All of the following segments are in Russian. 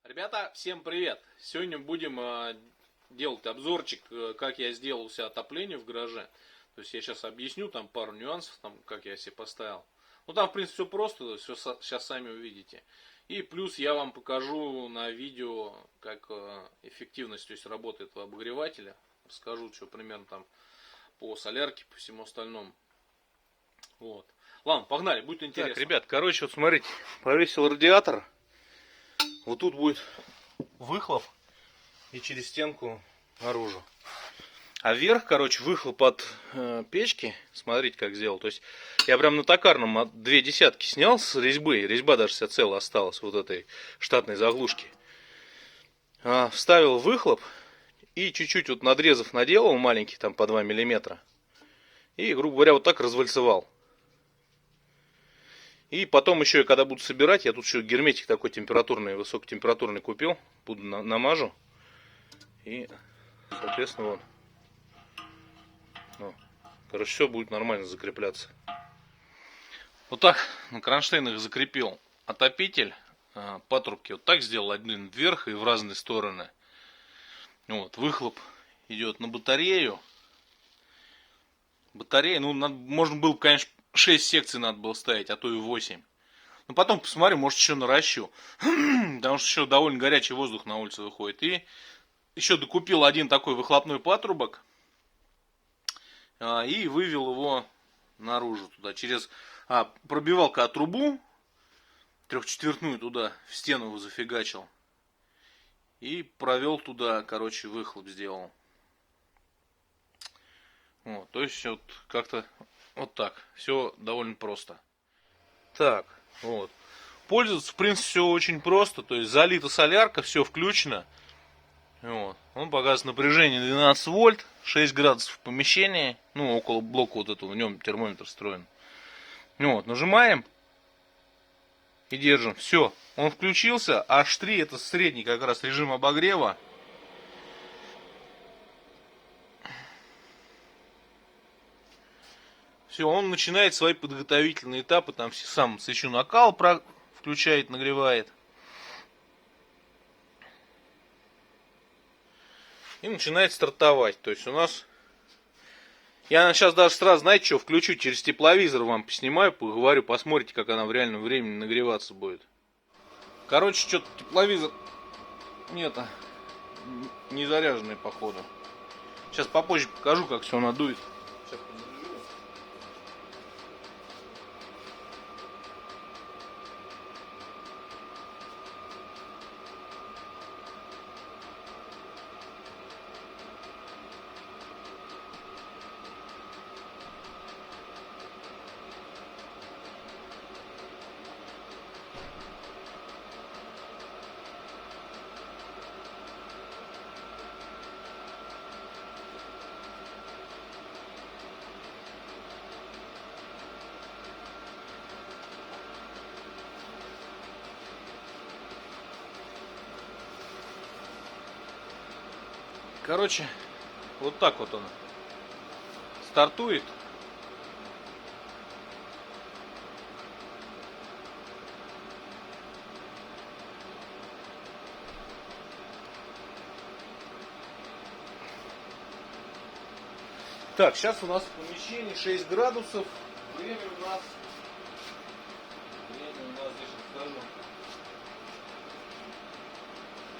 Ребята, всем привет! Сегодня будем делать обзорчик, как я сделал себе отопление в гараже. То есть я сейчас объясню там пару нюансов, там, как я себе поставил. Ну там в принципе все просто, все сейчас сами увидите. И плюс я вам покажу на видео, как эффективность, то есть работает обогревателя. Расскажу, что примерно там по солярке, по всему остальному. Вот. Ладно, погнали, будет интересно. Так, ребят, короче, вот смотрите, повесил радиатор. Вот тут будет выхлоп и через стенку наружу. А вверх, короче, выхлоп от печки. Смотрите, как сделал. То есть я прям на токарном 2 десятки снял с резьбы. Резьба даже вся целая осталась вот этой штатной заглушки. Вставил выхлоп и чуть-чуть вот надрезов наделал маленький, там по 2 миллиметра. И, грубо говоря, вот так развальцевал. И потом еще, когда буду собирать, я тут еще герметик такой температурный, высокотемпературный купил. Буду намажу. И, соответственно, вот. Ну, короче, все будет нормально закрепляться. Вот так на кронштейнах закрепил отопитель. Патрубки вот так сделал, один вверх и в разные стороны. Вот, выхлоп идет на батарею. Батарея, ну, можно было, конечно, 6 секций надо было ставить, а то и 8. Но потом посмотрю, может еще наращу. Потому что еще довольно горячий воздух на улице выходит. И еще докупил один такой выхлопной патрубок. И вывел его наружу туда. Через пробивал трубу трехчетвертную туда в стену его зафигачил. И провел туда, короче, выхлоп сделал. Вот, то есть вот как-то вот так. Все довольно просто. Так, вот. Пользоваться, в принципе, все очень просто. То есть залита солярка, все включено. Вот. Он показывает напряжение 12 вольт, 6 градусов в помещении. Ну, около блока вот этого, в нем термометр встроен. Вот, нажимаем и держим. Все, он включился. H3 это средний как раз режим обогрева. Все, он начинает свои подготовительные этапы. Там сам свечу накал включает, нагревает. И начинает стартовать. То есть у нас... Я сейчас даже сразу, знаете что, включу через тепловизор, вам поснимаю, поговорю, посмотрите, как она в реальном времени нагреваться будет. Короче, что-то тепловизор нет, не заряженный походу. Сейчас попозже покажу, как все надует. Сейчас подзаряжу. Короче, вот так вот он стартует. Так, сейчас у нас в помещении 6 градусов. Время у нас здесь расскажу.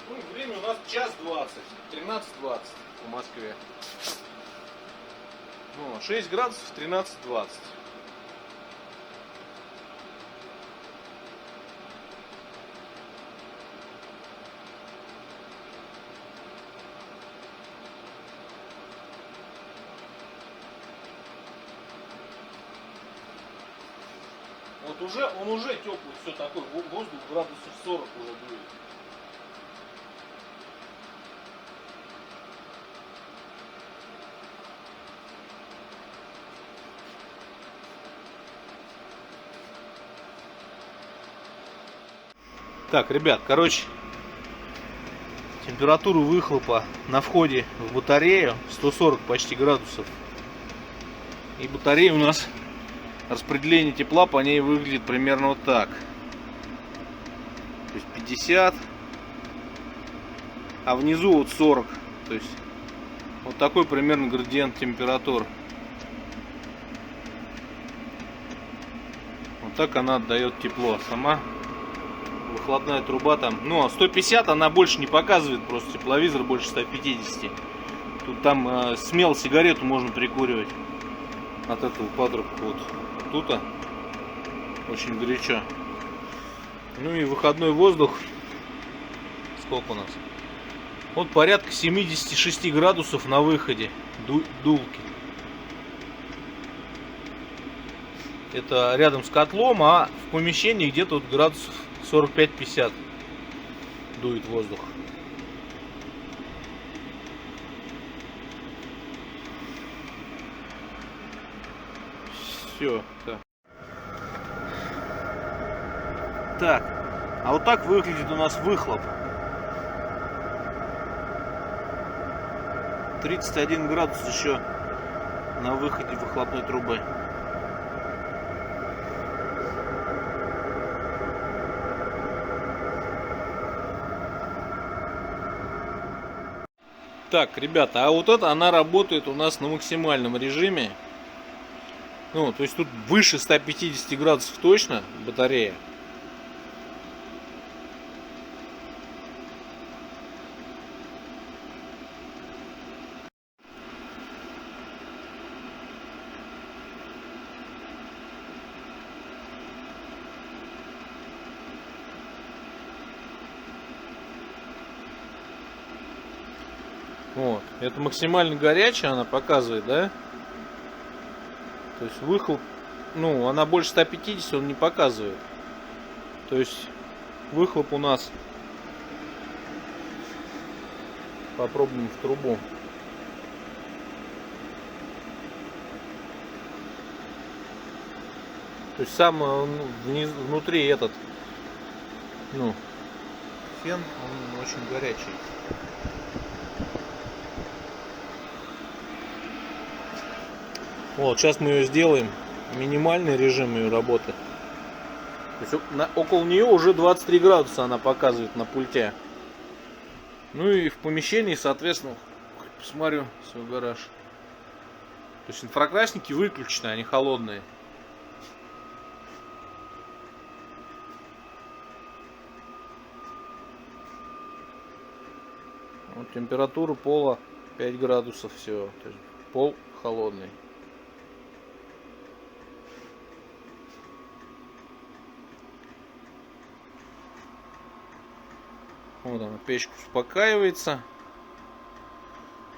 Ну, время у нас 1:20, 13:20 по Москве. Ну, 6 градусов, 13:20. Вот он уже теплый, все такой, воздух градусов 40 уже будет. Так, ребят, короче, температура выхлопа на входе в батарею 140 почти градусов. И батарея у нас, распределение тепла по ней выглядит примерно вот так. То есть 50, а внизу вот 40. То есть вот такой примерно градиент температур. Вот так она отдает тепло. Сама выхлопная труба там, ну, 150 она больше не показывает, просто тепловизор больше 150. Тут там смело сигарету можно прикуривать от этого патрубка. Вот тут очень горячо. Ну и выходной воздух, сколько у нас? Вот порядка 76 градусов на выходе дулки. Это рядом с котлом, а в помещении где-то вот градусов 45-50 дует воздух. Все. Так, а вот так выглядит у нас выхлоп. 31 градус еще на выходе выхлопной трубы. Так, ребята, а вот это она работает у нас на максимальном режиме. Ну, то есть тут выше 150 градусов точно батарея. Вот, это максимально горячая она показывает, да? То есть выхлоп, ну, она больше 150 он не показывает. То есть выхлоп у нас, попробуем в трубу. То есть сам внутри этот, ну, фен, он очень горячий. Вот, сейчас мы ее сделаем. Минимальный режим ее работы. То есть около нее уже 23 градуса она показывает на пульте. Ну и в помещении, соответственно, посмотрю свой гараж. То есть инфракрасники выключены, они холодные. Вот температура пола 5 градусов всего. То есть пол холодный. Вот она, печка успокаивается.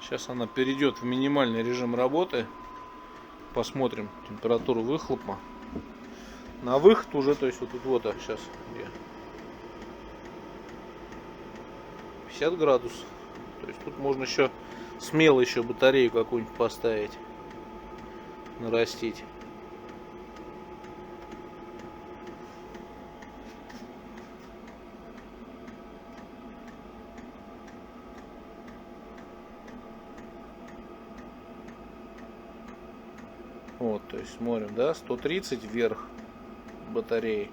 Сейчас она перейдет в минимальный режим работы. Посмотрим температуру выхлопа. На выход уже, то есть вот тут вот, сейчас где? 50 градусов. То есть тут можно еще смело еще батарею какую-нибудь поставить, нарастить. Вот, то есть смотрим, да, 130 вверх батареи.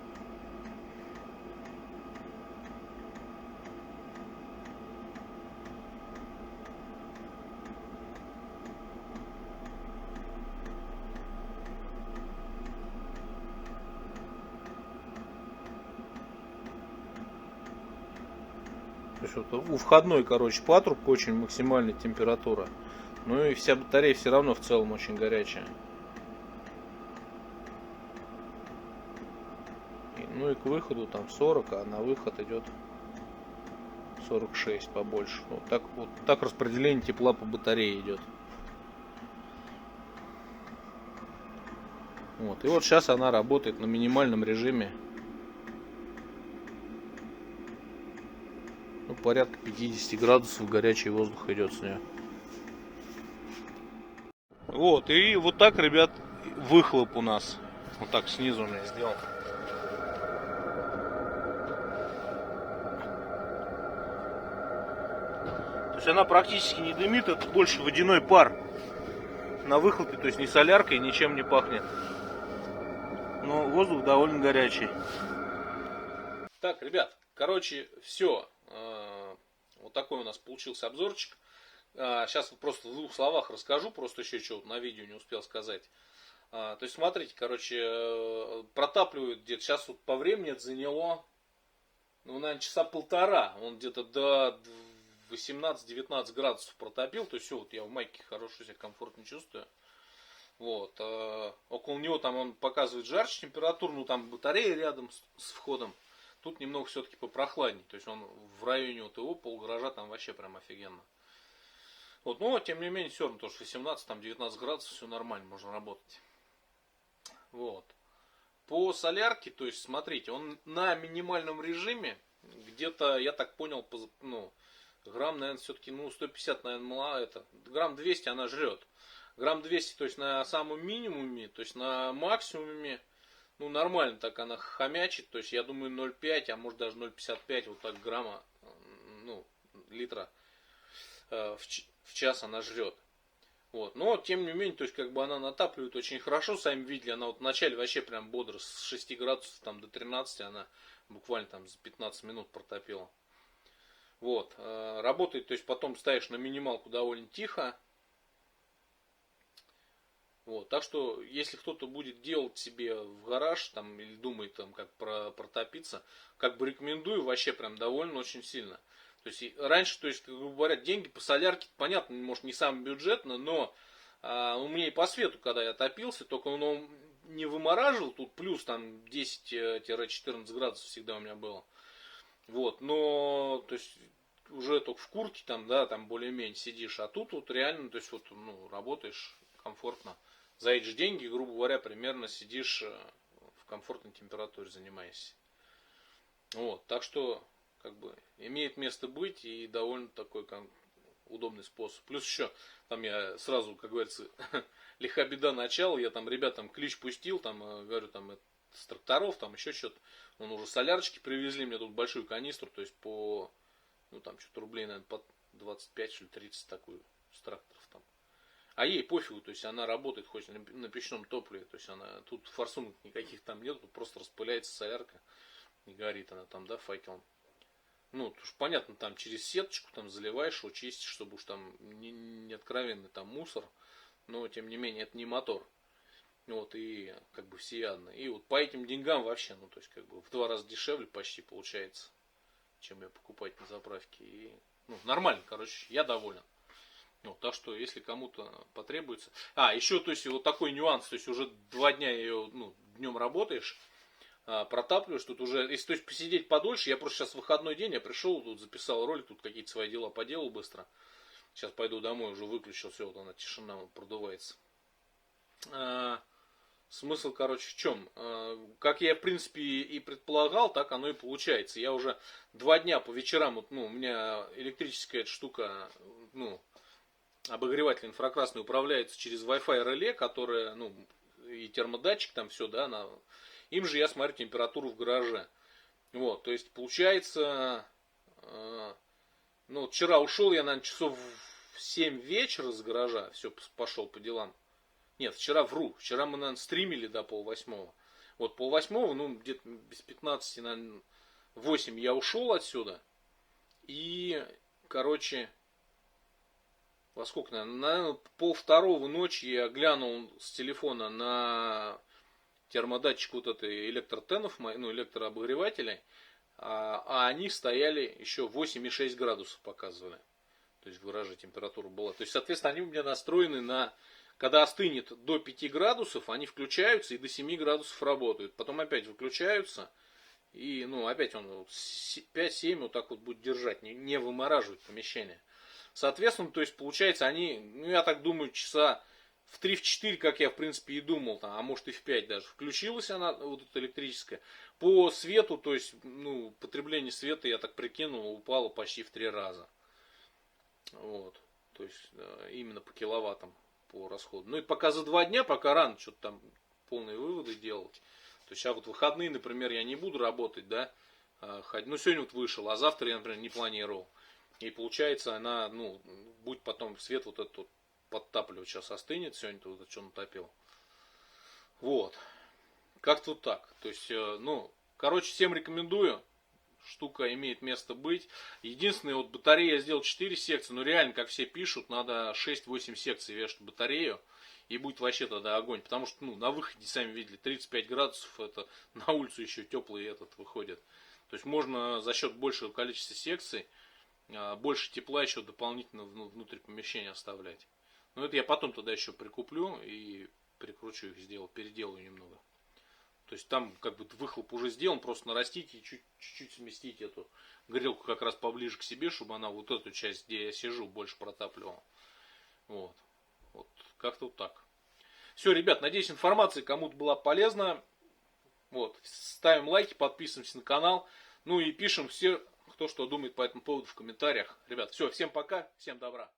То есть вот у входной, короче, патрубка очень максимальная температура. Ну и вся батарея все равно в целом очень горячая. Ну и к выходу там 40, а на выход идет 46 побольше. Вот так распределение тепла по батарее идет. Вот. И вот сейчас она работает на минимальном режиме. Ну, порядка 50 градусов горячий воздух идет с нее. Вот, и вот так, ребят, выхлоп у нас. Вот так снизу у меня сделал. То есть она практически не дымит, это больше водяной пар на выхлопе, то есть не соляркой, ничем не пахнет. Но воздух довольно горячий. Так, ребят, короче, все. Вот такой у нас получился обзорчик. Сейчас вот просто в двух словах расскажу, просто еще что на видео не успел сказать. То есть, смотрите, короче, протапливают где-то, сейчас вот по времени это заняло, ну, наверное, часа полтора. Он где-то до 18-19 градусов протопил. То есть, все, вот я в майке хорошо себя комфортно чувствую. Вот. Около него там он показывает жарче температуру, ну, там батарея рядом с входом. Тут немного все-таки попрохладнее. То есть, он в районе вот его полугаража там вообще прям офигенно. Вот, но, тем не менее, все равно, потому что 18-19 градусов, все нормально, можно работать. Вот. По солярке, то есть, смотрите, он на минимальном режиме, где-то, я так понял, ну, грамм, наверное, все-таки, ну, 150, наверное, мало, это, грамм 200 она жрет. Грамм 200, то есть, на самом минимуме, то есть, на максимуме, ну, нормально так она хомячит, то есть, я думаю, 0,5, а может даже 0,55, вот так грамма, ну, литра в час она жрет. Вот. Но, тем не менее, то есть, как бы она натапливает очень хорошо. Сами видели, она вот вначале вообще прям бодро, с 6 градусов там, до 13 она буквально там за 15 минут протопила. Вот. Работает, то есть, потом ставишь на минималку довольно тихо. Вот. Так что, если кто-то будет делать себе в гараж, там, или думает, там, как протопиться, как бы рекомендую, вообще прям довольно очень сильно. То есть, раньше, то есть, как говорят, деньги по солярке, понятно, может, не самое бюджетно, но у меня и по свету, когда я топился, только он не вымораживал, тут плюс там 10-14 градусов всегда у меня было. Вот, но, то есть, уже только в куртке там, да, там более-менее сидишь, а тут вот реально, то есть, вот, ну, работаешь комфортно. За эти же деньги, грубо говоря, примерно сидишь в комфортной температуре, занимаешься. Вот, так что, как бы, имеет место быть и довольно такой удобный способ. Плюс еще, там я сразу, как говорится, лиха беда начала, я там ребятам клич пустил, там, говорю, там, с тракторов, там, еще что-то. Он уже солярочки привезли, мне тут большую канистру, то есть по, ну, там, что-то рублей, наверное, по 25, что ли, 30 такую, с тракторов там. А ей пофигу, то есть она работает хоть на печном топливе, то есть она, тут форсунок никаких там нет, тут просто распыляется солярка, не горит она там, да, факелом. Ну, уж понятно, там через сеточку там заливаешь, его чистишь, чтобы уж там не откровенный там мусор, но тем не менее это не мотор. Вот, и как бы всеядно. И вот по этим деньгам вообще, ну, то есть как бы в 2 раза дешевле почти получается, чем ее покупать на заправке. И, ну, нормально, короче, я доволен. Ну, так что, если кому-то потребуется. Еще, то есть, вот такой нюанс, то есть, уже 2 дня ее, ну, днем работаешь, протапливаешь, тут уже, если, то есть, посидеть подольше, я просто сейчас выходной день, я пришел, тут записал ролик, тут какие-то свои дела поделал быстро. Сейчас пойду домой, уже выключил, все, вот она, тишина продувается. Смысл, короче, в чем? Как я, в принципе, и предполагал, так оно и получается. Я уже 2 дня по вечерам, вот, ну, у меня электрическая эта штука, ну, обогреватель инфракрасный управляется через Wi-Fi реле, которая, ну, и термодатчик там все, да, им же я смотрю температуру в гараже. Вот, то есть получается, ну, вчера ушел я, наверное, часов в 7 вечера с гаража, все, пошел по делам. Нет, вчера вру, вчера мы, наверное, стримили до 7:30. Вот, 7:30, ну, где-то без 15, наверное, 8 я ушел отсюда. И, короче, во сколько, наверное, 1:30 ночи я глянул с телефона на термодатчик вот этой электротенов, ну, электрообогревателей, а они стояли еще 8,6 градусов показывали. То есть в гараже температура была. То есть, соответственно, они у меня настроены на, когда остынет до 5 градусов, они включаются и до 7 градусов работают. Потом опять выключаются. И, ну, опять он 5-7 вот так вот будет держать, не вымораживать помещение. Соответственно, то есть, получается, они, ну, я так думаю, часа в 3-4, как я, в принципе, и думал, там, а может и в 5 даже, включилась она, вот эта электрическая. По свету, то есть, ну, потребление света, я так прикинул, упало почти в 3 раза. Вот. То есть, именно по киловаттам, по расходу. Ну, и пока за 2 дня, пока рано что-то там полные выводы делать. То есть, сейчас вот выходные, например, я не буду работать, да, ну, сегодня вот вышел, а завтра я, например, не планировал. И получается, она, ну, будет потом свет вот этот вот подтапливать, сейчас остынет, сегодня-то вот это что натопил. Вот. Как-то вот так. То есть, ну, короче, всем рекомендую, штука имеет место быть. Единственное, вот батарея я сделал 4 секции, но реально, как все пишут, надо 6-8 секций вешать батарею. И будет вообще тогда огонь. Потому что, на выходе, сами видели, 35 градусов, это на улицу еще теплый этот выходит. То есть можно за счет большего количества секций, больше тепла еще дополнительно внутрь помещения оставлять. Но это я потом тогда еще прикуплю и прикручу их, переделаю немного. То есть там как бы выхлоп уже сделан, просто нарастить и чуть-чуть сместить эту грелку как раз поближе к себе, чтобы она вот эту часть, где я сижу, больше протапливала. Вот как-то вот так. Все, ребят, надеюсь, информация кому-то была полезна. Вот, ставим лайки, подписываемся на канал. Ну и пишем все, кто что думает по этому поводу в комментариях. Ребят, все, всем пока, всем добра.